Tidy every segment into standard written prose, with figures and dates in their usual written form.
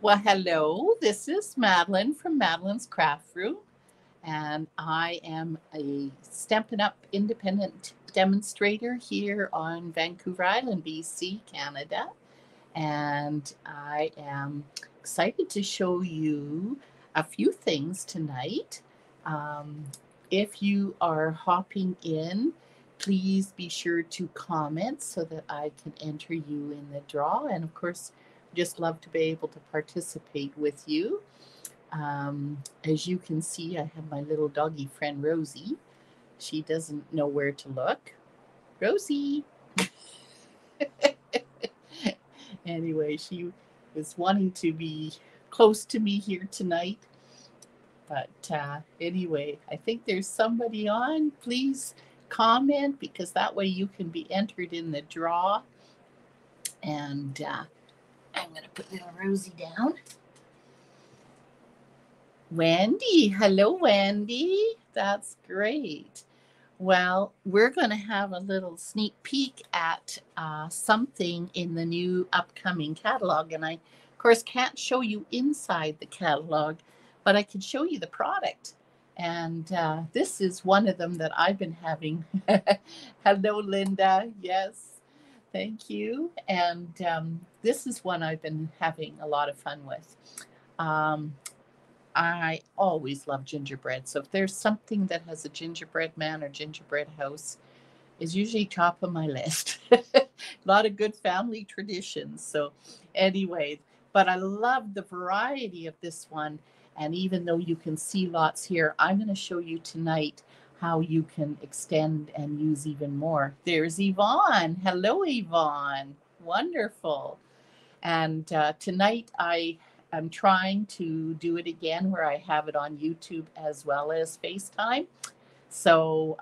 Well, hello. This is Madeline from Madeline's Craft Room, and I am a Stampin' Up! Independent demonstrator here on Vancouver Island, BC, Canada. And I am excited to show you a few things tonight. Um, if you are hopping in, please be sure to comment so that I can enter you in the draw. And of course, just love to be able to participate with you. As you can see, I have my little doggy friend Rosie. She doesn't know where to look. Rosie! Anyway, she was wanting to be close to me here tonight. But anyway, I think there's somebody on. Please comment because that way you can be entered in the draw. And I'm going to put little Rosie down. Wendy. Hello, Wendy. That's great. Well, we're going to have a little sneak peek at something in the new upcoming catalog. And I, of course, can't show you inside the catalog, but I can show you the product. And this is one of them that I've been having. Hello, Linda. Yes, thank you. And this is one I've been having a lot of fun with. Um, I always love gingerbread. So if there's something that has a gingerbread man or gingerbread house, is usually top of my list. A lot of good family traditions. So anyway, but I love the variety of this one. And even though you can see lots here, I'm going to show you tonight how you can extend and use even more. There's Yvonne. Hello, Yvonne. Wonderful. And tonight I am trying to do it again where I have it on YouTube as well as FaceTime. So,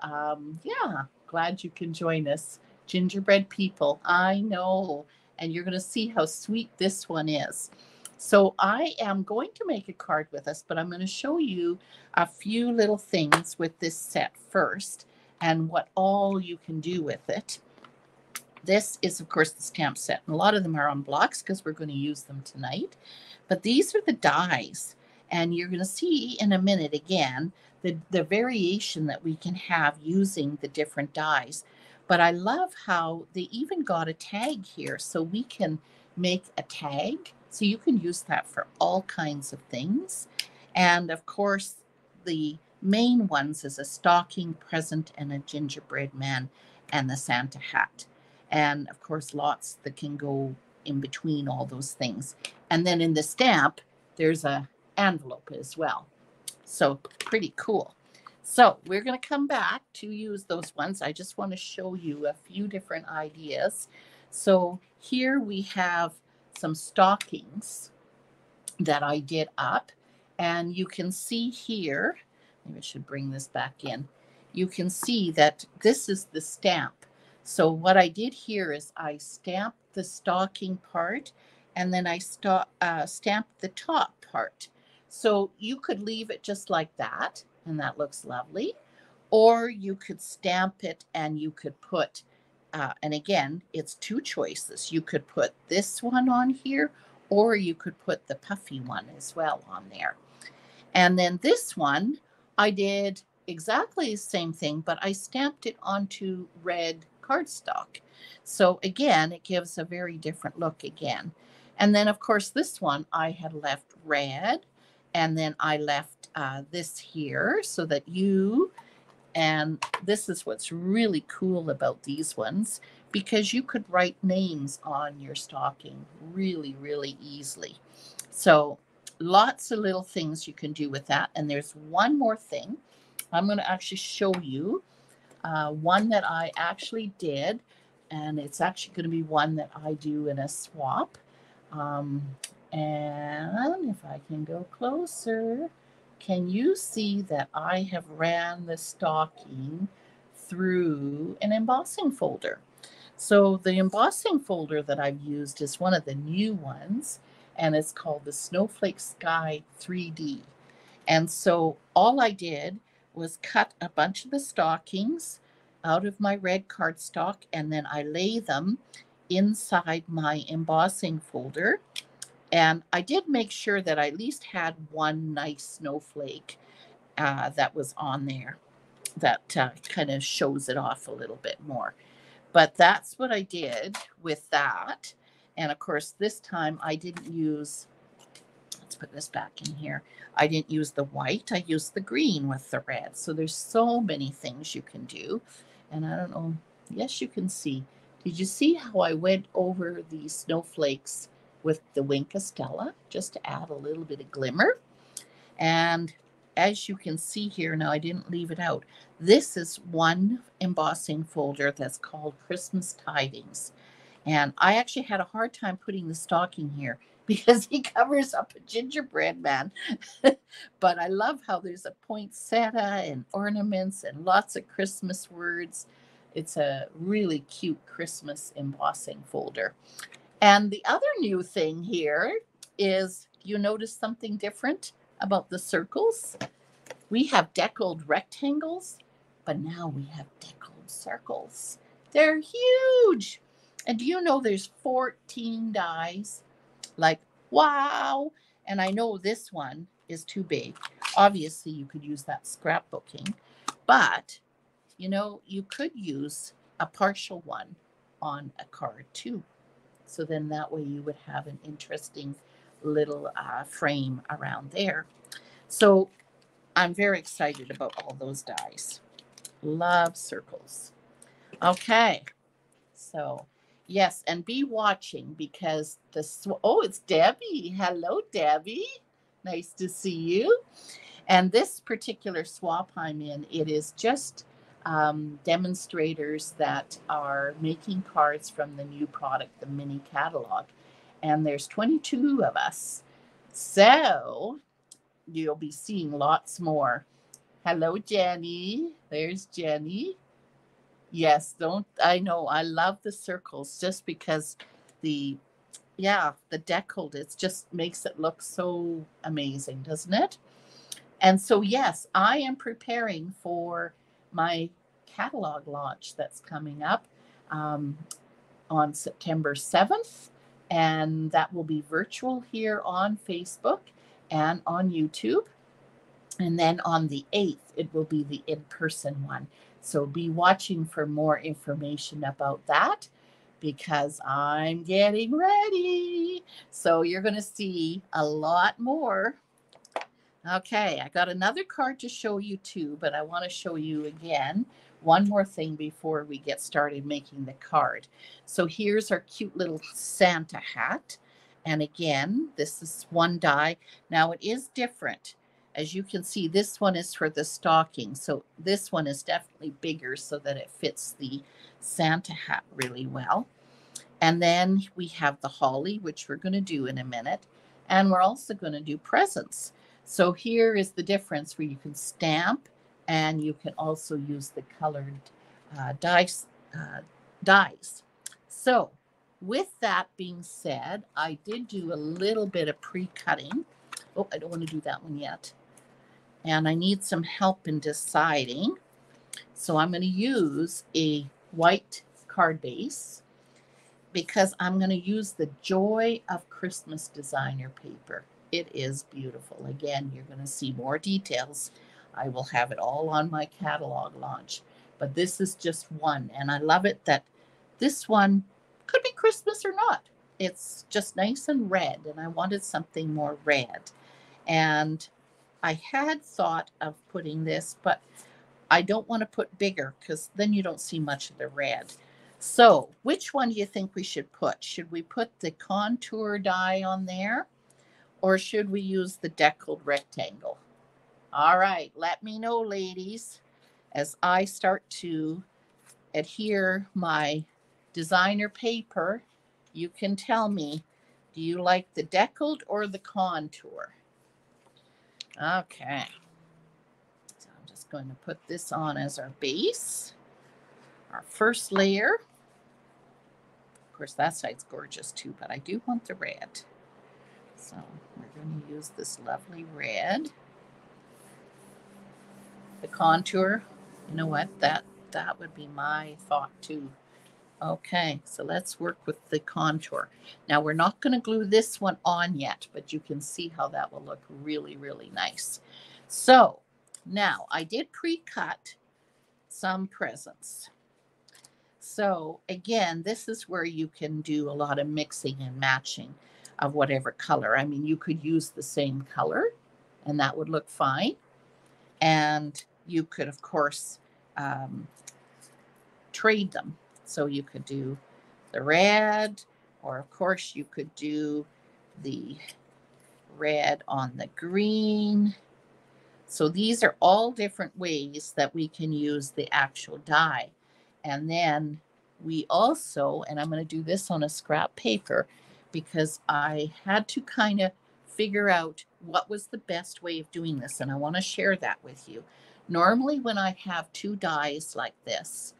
yeah, glad you can join us. Gingerbread people, I know. And you're going to see how sweet this one is. So, I am going to make a card with us, but I'm going to show you a few little things with this set first and what all you can do with it. This is, of course, the stamp set. And a lot of them are on blocks because we're going to use them tonight. But these are the dies. And you're going to see in a minute again the variation that we can have using the different dies. But I love how they even got a tag here. So we can make a tag. So you can use that for all kinds of things. And of course, the main ones is a stocking present and a gingerbread man and the Santa hat. And of course, lots that can go in between all those things. And then in the stamp, there's a envelope as well. So pretty cool. So we're going to come back to use those ones. I just want to show you a few different ideas. So here we have some stockings that I did up. And you can see here, maybe I should bring this back in. You can see that this is the stamp. So what I did here is I stamped the stocking part and then I stamped the top part. So you could leave it just like that, and that looks lovely. Or you could stamp it and you could put, and again, it's two choices. You could put this one on here, or you could put the puffy one as well on there. And then this one, I did exactly the same thing, but I stamped it onto red cardstock. So again, it gives a very different look again. And then, of course, this one I had left red, and then I left this here so that you, and this is what's really cool about these ones, because you could write names on your stocking really, really easily. So lots of little things you can do with that. And there's one more thing. I'm going to actually show you one that I actually did. And it's actually going to be one that I do in a swap. Um, and if I can go closer, can you see that I have ran the stocking through an embossing folder? So the embossing folder that I've used is one of the new ones, and it's called the Snowflake Sky 3D. And so all I did was cut a bunch of the stockings out of my red cardstock, and then I lay them inside my embossing folder. And I did make sure that I at least had one nice snowflake that was on there that kind of shows it off a little bit more. But that's what I did with that. And of course, this time I didn't use, let's put this back in here. I didn't use the white, I used the green with the red. So there's so many things you can do. And I don't know, yes, you can see. Did you see how I went over the snowflakes with the Wink of Stella just to add a little bit of glimmer? And as you can see here, now I didn't leave it out. This is one embossing folder that's called Christmas Tidings. And I actually had a hard time putting the stocking here because he covers up a gingerbread man. But I love how there's a poinsettia and ornaments and lots of Christmas words. It's a really cute Christmas embossing folder. And the other new thing here is, you notice something different about the circles? We have deckled rectangles, but now we have deckled circles. They're huge. And do you know there's 14 dies? Like, wow. And I know this one is too big. Obviously, you could use that scrapbooking, but you could use a partial one on a card too. So then that way you would have an interesting little frame around there. So I'm very excited about all those dies. Love circles. Okay. So, yes, and be watching because oh, it's Debbie. Hello, Debbie. Nice to see you. And this particular swap I'm in, it is just demonstrators that are making cards from the new product, the mini catalog. And there's 22 of us. So you'll be seeing lots more. Hello, Jenny. There's Jenny. Yes, don't I know. I love the circles just because the the deckhold, it just makes it look so amazing, doesn't it? And so yes, I am preparing for my catalog launch that's coming up um, on September 7th, and that will be virtual here on Facebook and on YouTube. And then on the 8th, it will be the in person one. So be watching for more information about that because I'm getting ready. So you're going to see a lot more. Okay, I got another card to show you too, but I want to show you again one more thing before we get started making the card. So here's our cute little Santa hat. And again, this is one die. Now it is different. As you can see, this one is for the stocking. So this one is definitely bigger so that it fits the Santa hat really well. And then we have the holly, which we're going to do in a minute. And we're also going to do presents. So here is the difference where you can stamp and you can also use the colored dies. So with that being said, I did do a little bit of pre-cutting. Oh, I don't want to do that one yet. And I need some help in deciding. So I'm going to use a white card base because I'm going to use the Joy of Christmas designer paper. It is beautiful. Again, you're going to see more details. I will have it all on my catalog launch, but this is just one. And I love it that this one could be Christmas or not. It's just nice and red, and I wanted something more red. And I had thought of putting this, but I don't want to put bigger because then you don't see much of the red. So which one do you think we should put? Should we put the contour die on there or should we use the deckled rectangle? All right, let me know, ladies, as I start to adhere my designer paper. You can tell me, do you like the deckled or the contour? Okay. So I'm just going to put this on as our base, our first layer. Of course, that side's gorgeous too, but I do want the red. So we're going to use this lovely red. The contour, you know what, that would be my thought too. Okay, so let's work with the contour. Now we're not going to glue this one on yet, but you can see how that will look really, really nice. So now I did pre-cut some presents. So again, this is where you can do a lot of mixing and matching of whatever color. I mean, you could use the same color and that would look fine. And you could, of course, um, trade them. So you could do the red, or of course, you could do the red on the green. So these are all different ways that we can use the actual dye. And then we also, and I'm going to do this on a scrap paper because I had to kind of figure out what was the best way of doing this. And I want to share that with you. Normally, when I have two dyes like this,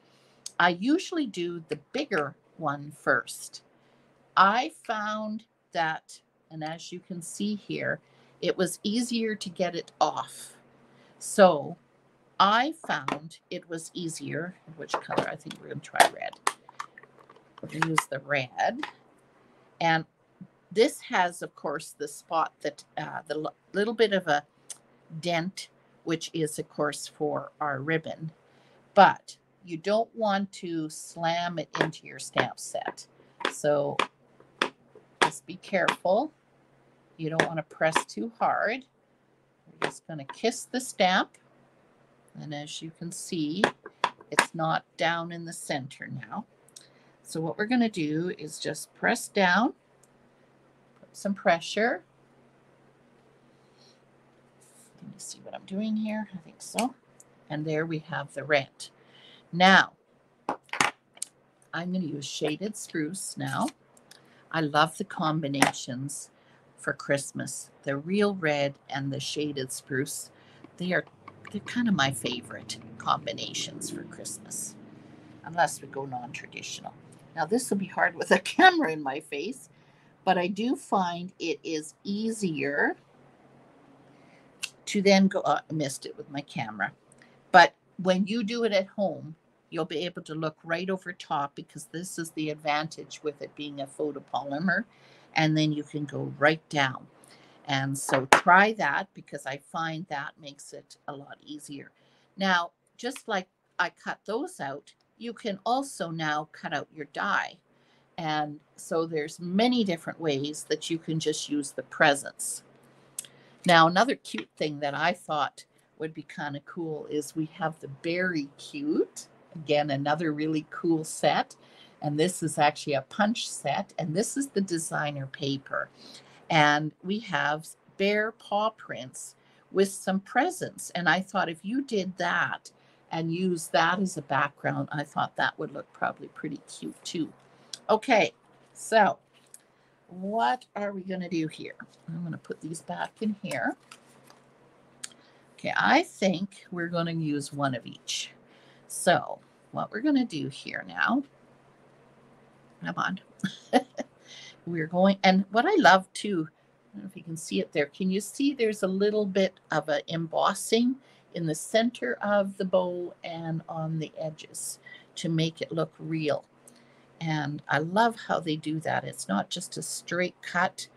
I usually do the bigger one first. I found that, and as you can see here, it was easier to get it off. So I found it was easier. Which color? I think we're going to try red. We're going to use the red. And this has, of course, the spot that the little bit of a dent, which is, of course, for our ribbon. But you don't want to slam it into your stamp set. So just be careful. You don't want to press too hard. We're just going to kiss the stamp. And as you can see, it's not down in the center now. So what we're going to do is just press down, put some pressure. Can you see what I'm doing here? I think so. And there we have the red. Now, I'm going to use shaded spruce now. I love the combinations for Christmas. The real red and the shaded spruce, they're kind of my favorite combinations for Christmas, unless we go non-traditional. Now this will be hard with a camera in my face, but I do find it is easier to then go, I missed it with my camera. But when you do it at home, you'll be able to look right over top because this is the advantage with it being a photopolymer. And then you can go right down. And so try that because I find that makes it a lot easier. Now, just like I cut those out, you can also now cut out your die. And so there's many different ways that you can just use the presents. Now, another cute thing that I thought would be kind of cool is we have the Berry Cute. Again, another really cool set. And this is actually a punch set. And this is the designer paper. And we have bear paw prints with some presents. And I thought if you did that and use that as a background, I thought that would look probably pretty cute too. Okay, so what are we going to do here? I'm going to put these back in here. Okay, I think we're going to use one of each. So what we're going to do here now, come on. We're going, and what I love too, I don't know if you can see it there. Can you see there's a little bit of an embossing in the center of the bow and on the edges to make it look real? And I love how they do that. It's not just a straight cut.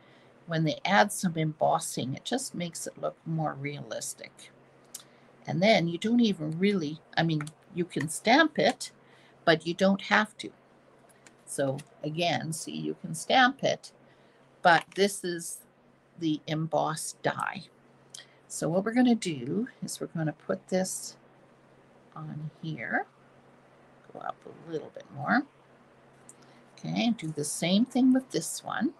When they add some embossing, it just makes it look more realistic. And then you don't even really, I mean, you can stamp it, but you don't have to. So again, see, you can stamp it, but this is the embossed die. So what we're going to do is we're going to put this on here. Go up a little bit more. Okay, do the same thing with this one.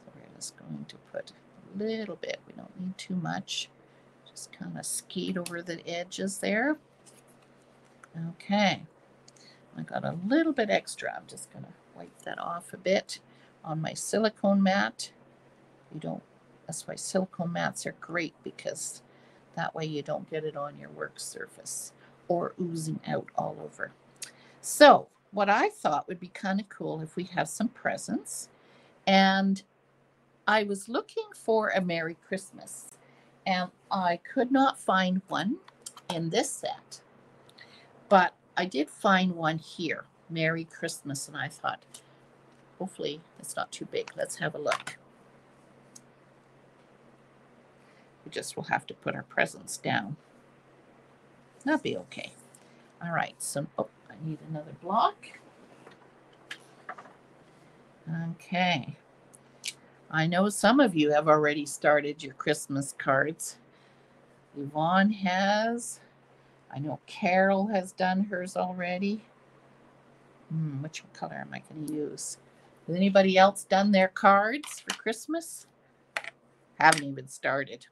So we're just going to put a little bit. We don't need too much. Just kind of skate over the edges there. Okay. I got a little bit extra. I'm just going to wipe that off a bit on my silicone mat. You don't, that's why silicone mats are great, because that way you don't get it on your work surface or oozing out all over. So what I thought would be kind of cool if we have some presents, and I was looking for a Merry Christmas and I could not find one in this set, but I did find one here. Merry Christmas. And I thought, hopefully it's not too big. Let's have a look. We just will have to put our presents down. That'll be okay. All right. So, I need another block. Okay. I know some of you have already started your Christmas cards. Yvonne has. I know Carol has done hers already. Which color am I going to use? Has anybody else done their cards for Christmas? Haven't even started.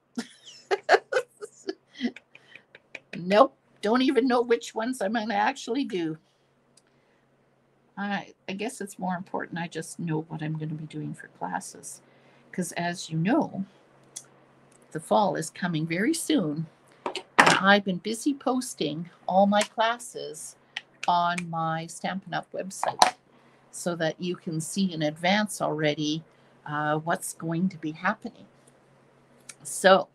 Nope. Don't even know which ones I'm going to actually do. I guess it's more important I just know what I'm going to be doing for classes. Because as you know, the fall is coming very soon. And I've been busy posting all my classes on my Stampin' Up! Website so that you can see in advance already what's going to be happening. So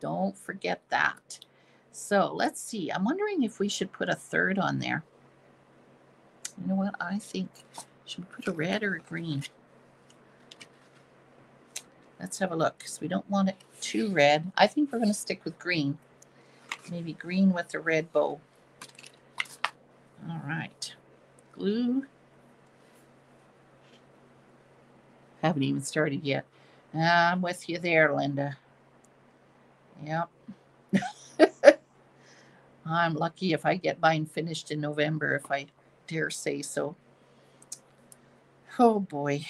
don't forget that. So let's see. I'm wondering if we should put a third on there. You know what? I think, should we put a red or a green? Let's have a look because we don't want it too red. I think we're going to stick with green. Maybe green with a red bow. All right. Glue. Haven't even started yet. I'm with you there, Linda. Yep. I'm lucky if I get mine finished in November, if I dare say so. Oh boy.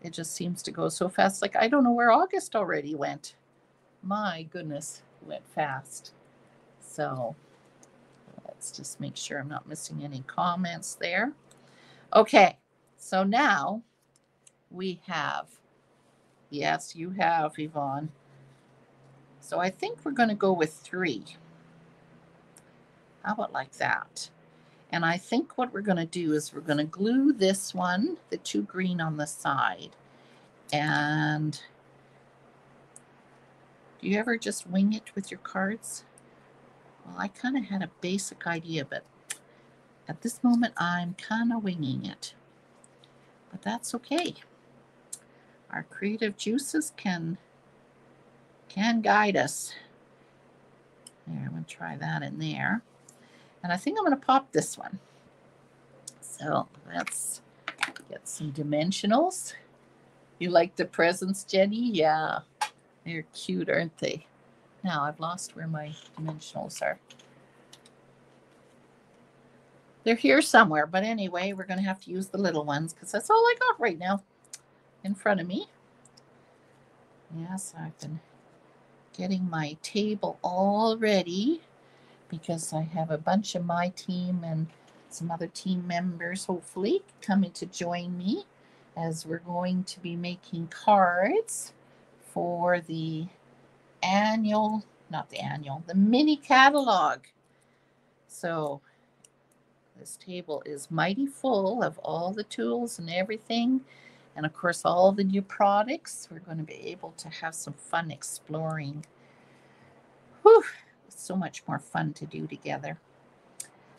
It just seems to go so fast. Like, I don't know where August already went. My goodness, it went fast. So let's just make sure I'm not missing any comments there. Okay, so now we have, yes, you have, Yvonne. So I think we're going to go with 3. How about like that? And I think what we're going to do is we're going to glue this one, the 2 green on the side. And do you ever just wing it with your cards? Well, I kind of had a basic idea, but at this moment I'm kind of winging it. But that's okay. Our creative juices can guide us. There, I'm going to try that in there. And I think I'm going to pop this one. So let's get some dimensionals. You like the presents, Jenny? Yeah, they're cute, aren't they? Now I've lost where my dimensionals are. They're here somewhere, but anyway, we're going to have to use the little ones because that's all I got right now in front of me. Yes, I've been getting my table all ready because I have a bunch of my team and some other team members hopefully coming to join me as we're going to be making cards for the mini catalog. So this table is mighty full of all the tools and everything. And of course, all the new products. We're going to be able to have some fun exploring. Whew, it's so much more fun to do together.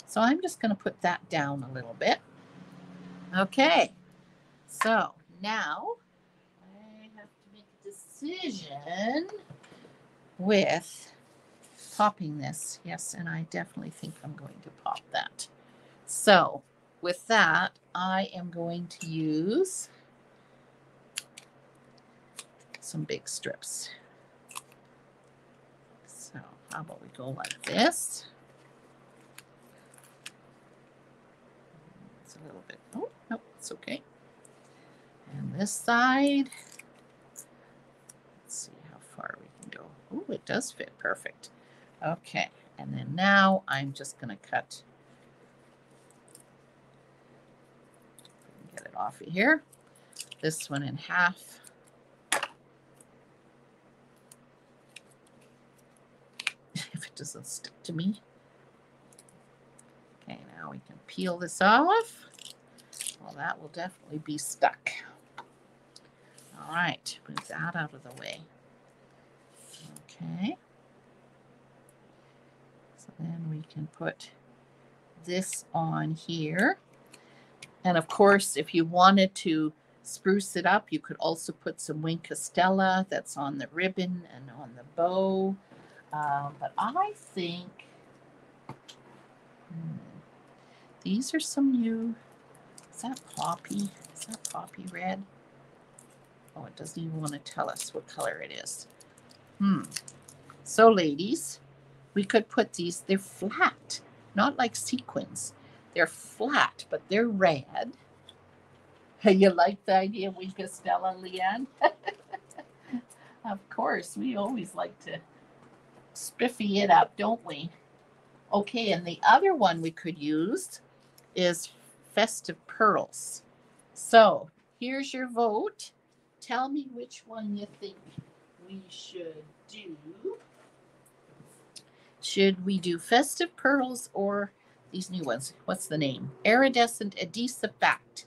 So I'm just going to put that down a little bit. Okay, so now I have to make a decision with popping this. Yes, and I definitely think I'm going to pop that. So with that, I am going to use some big strips. So how about we go like this? It's a little bit, oh, no, it's okay. And this side, let's see how far we can go. Oh, it does fit perfect. Okay, and then now I'm just going to cut, get it off of here, this one in half. If it doesn't stick to me. Okay, now we can peel this off. Well, that will definitely be stuck. All right, move that out of the way. Okay. So then we can put this on here. And of course, if you wanted to spruce it up, you could also put some Wink Castella that's on the ribbon and on the bow. But I think these are some new. Is that poppy? Is that poppy red? Oh, it doesn't even want to tell us what color it is. So, ladies, we could put these. They're flat, not like sequins. They're flat, but they're red. You like the idea of Wink Castella, Leanne? Of course, we always like to spiffy it up, don't we? Okay, and the other one we could use is Festive Pearls. So here's your vote. Tell me which one you think we should do. Should we do Festive Pearls or these new ones? What's the name? Iridescent Adhesive Fact.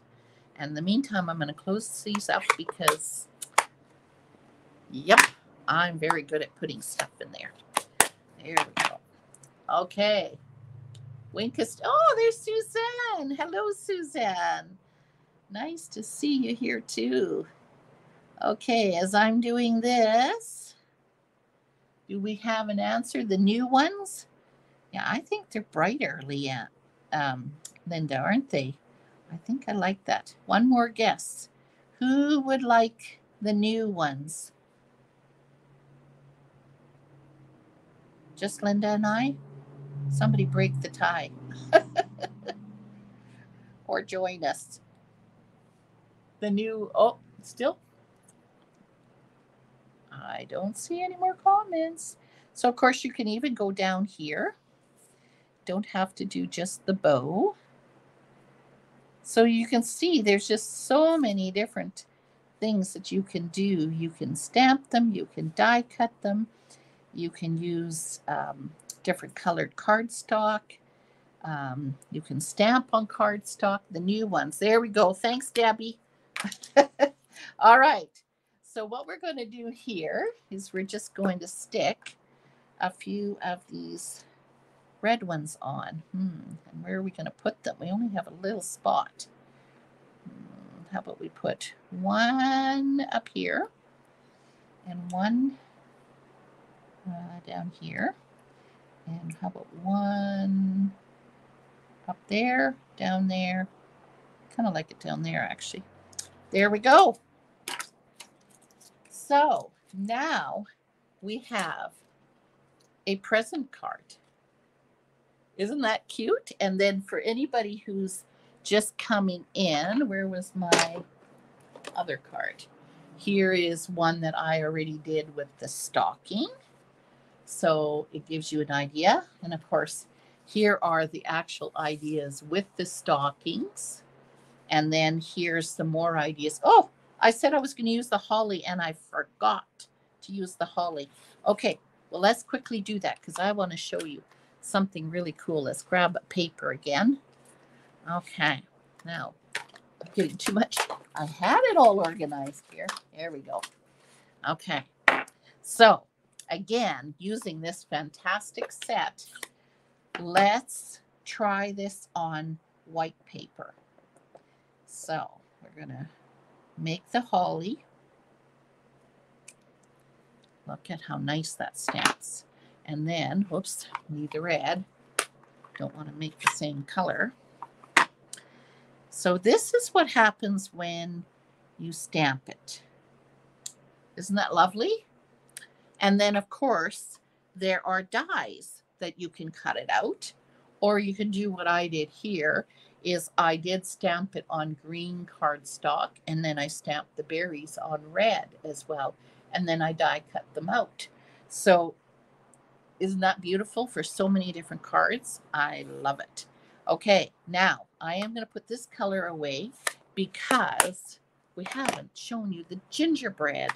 And in the meantime, I'm going to close these up because, yep, I'm very good at putting stuff in there. There we go. Okay. Oh, there's Suzanne. Hello, Suzanne. Nice to see you here too. Okay, as I'm doing this, do we have an answer? The new ones? Yeah, I think they're brighter, Leanne. Linda, aren't they? I think I like that. One more guess. Who would like the new ones? Just Linda and I? Somebody break the tie. Or join us. The new, still? I don't see any more comments. So, of course, you can even go down here. Don't have to do just the bow. So you can see there's just so many different things that you can do. You can stamp them, you can die cut them, you can use different colored cardstock. You can stamp on cardstock, the new ones. There we go. Thanks, Debbie. All right. So what we're going to do here is we're just going to stick a few of these red ones on. And where are we going to put them? We only have a little spot. How about we put one up here and one down here? And how about one up there, down there? Kind of like it down there, actually. There we go. So now we have a present card. Isn't that cute? And then for anybody who's just coming in, where was my other card? Here is one that I already did with the stocking. So it gives you an idea. And of course, here are the actual ideas with the stockings. And then here's some more ideas. Oh, I said I was going to use the holly and I forgot to use the holly. Okay, well, let's quickly do that because I want to show you something really cool. Let's grab paper again. Okay, now I'm getting too much. I had it all organized here. There we go. Okay, so again, using this fantastic set, let's try this on white paper. So we're going to make the holly. Look at how nice that stamps. And then, whoops, need the red. Don't want to make the same color. So this is what happens when you stamp it. Isn't that lovely? And then, of course, there are dies that you can cut it out. Or you can do what I did here, is I did stamp it on green cardstock, and then I stamped the berries on red as well. And then I die cut them out. So isn't that beautiful for so many different cards? I love it. Okay, now I am going to put this color away because we haven't shown you the gingerbread.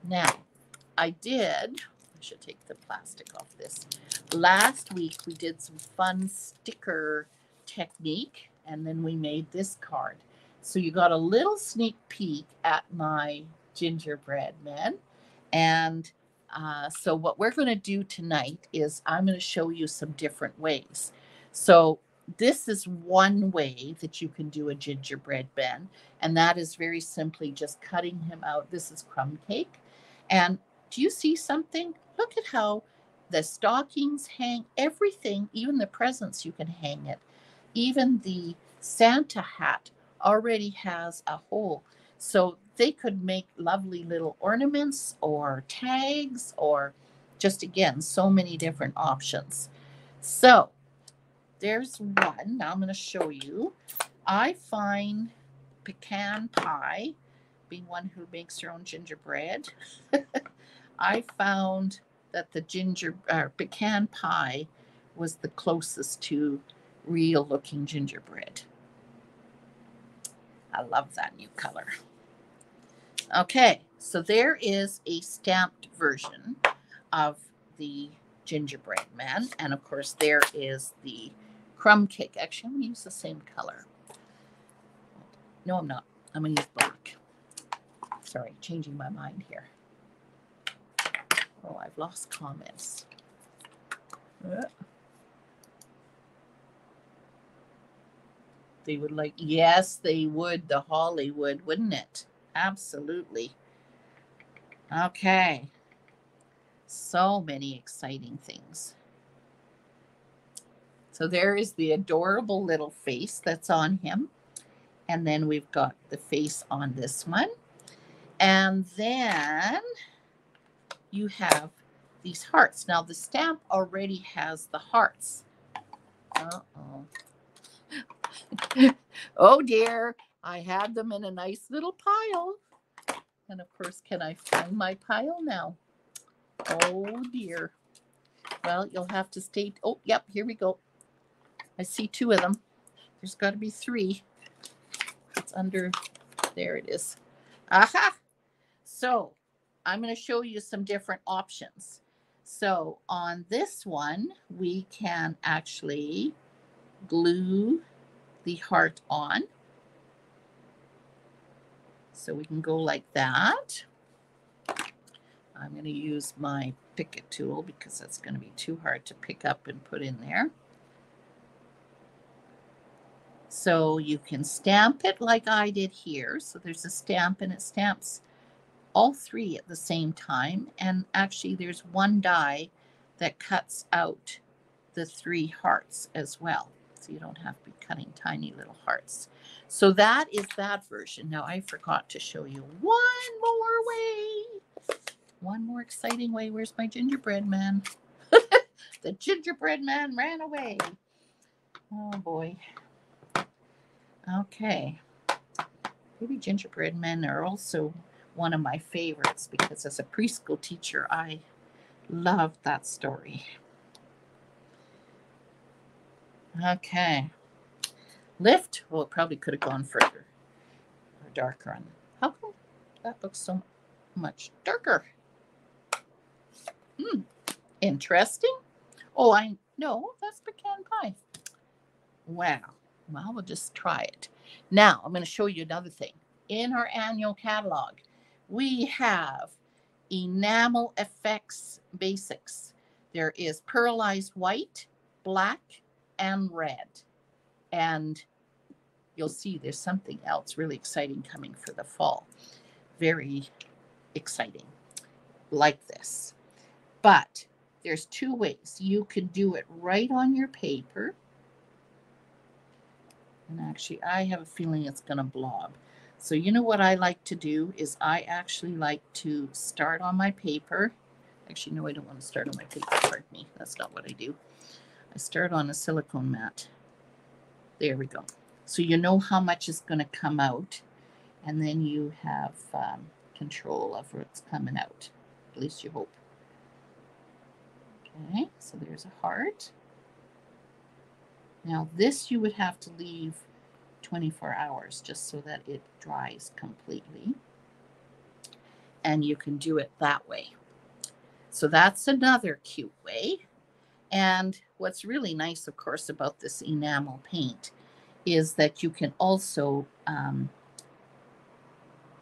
Now, I should take the plastic off this. Last week we did some fun sticker technique, and then we made this card. So you got a little sneak peek at my gingerbread men. And so what we're going to do tonight is I'm going to show you some different ways. So this is one way that you can do a gingerbread man, and that is very simply just cutting him out. This is crumb cake. And do you see something? Look at how the stockings hang, everything, even the presents, you can hang it. Even the Santa hat already has a hole. So they could make lovely little ornaments or tags or just again, so many different options. So there's one. Now I'm going to show you. I find pecan pie, being one who makes her own gingerbread, I found that the pecan pie was the closest to real looking gingerbread. I love that new color. Okay, so there is a stamped version of the gingerbread man. And of course, there is the crumb cake. Actually, I'm going to use the same color. No, I'm not. I'm going to use black. Sorry, changing my mind here. Oh, I've lost comments. They would like, yes, they would. The Hollywood, wouldn't it? Absolutely. Okay. So many exciting things. So there is the adorable little face that's on him. And then we've got the face on this one. And then you have these hearts. Now the stamp already has the hearts. Uh-oh. Oh dear, I had them in a nice little pile. And of course, can I find my pile now? Oh dear. Well, you'll have to stay. Oh, yep, here we go. I see two of them. There's got to be three. It's under, there it is. Aha! So I'm going to show you some different options. So on this one, we can actually glue the heart on. So we can go like that. I'm going to use my Pick-It tool because that's going to be too hard to pick up and put in there. So you can stamp it like I did here. So there's a stamp and it stamps all three at the same time. And actually there's one die that cuts out the three hearts as well. So you don't have to be cutting tiny little hearts. So that is that version. Now I forgot to show you one more way. One more exciting way. Where's my gingerbread man? The gingerbread man ran away. Oh boy. Okay. Maybe gingerbread men are also one of my favorites because as a preschool teacher, I loved that story. Okay. Lift. Well, it probably could have gone further or darker on. How come that looks so much darker? Interesting. Oh, I know that's pecan pie. Wow. Well, we'll just try it. Now, I'm going to show you another thing. In our annual catalog, we have Enamel Effects Basics. There is pearlized white, black, and red. And you'll see there's something else really exciting coming for the fall. Very exciting, like this. But there's two ways. You could do it right on your paper. And actually, I have a feeling it's going to blob. So you know what I like to do is I actually like to start on my paper. Actually, no, I don't want to start on my paper. Pardon me. That's not what I do. I start on a silicone mat. There we go. So you know how much is going to come out. And then you have control of what's coming out. At least you hope. Okay, so there's a heart. Now this you would have to leave 24 hours just so that it dries completely. And you can do it that way. So that's another cute way. And what's really nice, of course, about this enamel paint is that you can also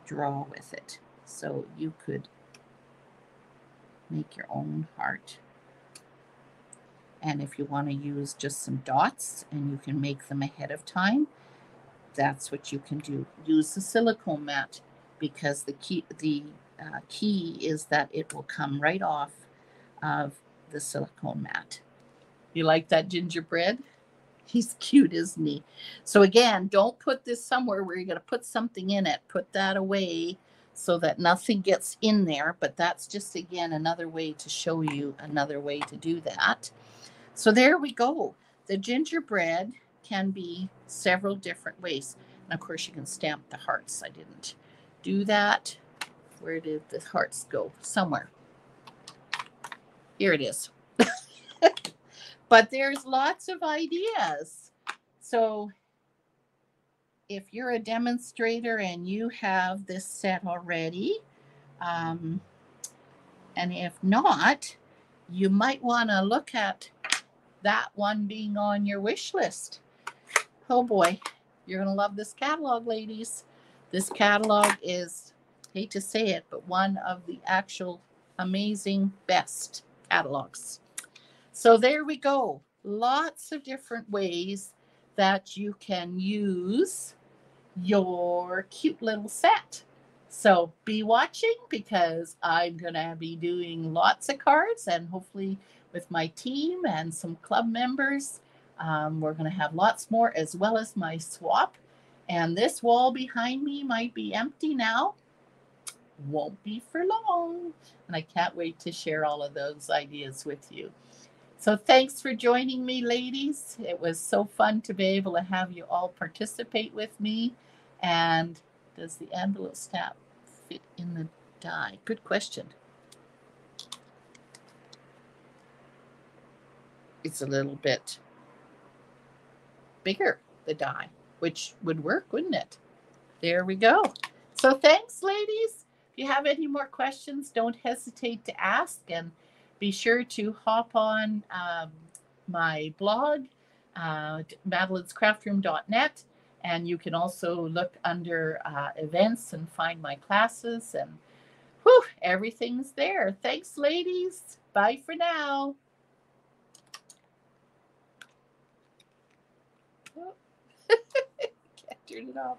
draw with it. So you could make your own heart. And if you want to use just some dots and you can make them ahead of time, that's what you can do. Use the silicone mat because the key is that it will come right off of the silicone mat. You like that gingerbread? He's cute, isn't he? So again, don't put this somewhere where you're going to put something in it. Put that away so that nothing gets in there. But that's just, again, another way to show you another way to do that. So there we go. The gingerbread can be several different ways. And of course, you can stamp the hearts. I didn't do that. Where did the hearts go? Somewhere. Here it is. But there's lots of ideas. So if you're a demonstrator and you have this set already, and if not, you might want to look at that one being on your wish list. Oh boy, you're going to love this catalog, ladies. This catalog is, hate to say it, but one of the actual amazing best catalogs. So there we go. Lots of different ways that you can use your cute little set. So be watching because I'm going to be doing lots of cards and hopefully with my team and some club members. We're going to have lots more as well as my swap. And this wall behind me might be empty now. Won't be for long. And I can't wait to share all of those ideas with you. So thanks for joining me, ladies. It was so fun to be able to have you all participate with me. And does the envelope stamp fit in the die? Good question. It's a little bit bigger, the die, which would work, wouldn't it? There we go. So thanks, ladies. If you have any more questions, don't hesitate to ask. And be sure to hop on my blog, madelinescraftroom.net. And you can also look under events and find my classes. And whew, everything's there. Thanks, ladies. Bye for now. Oh. Can't turn it off.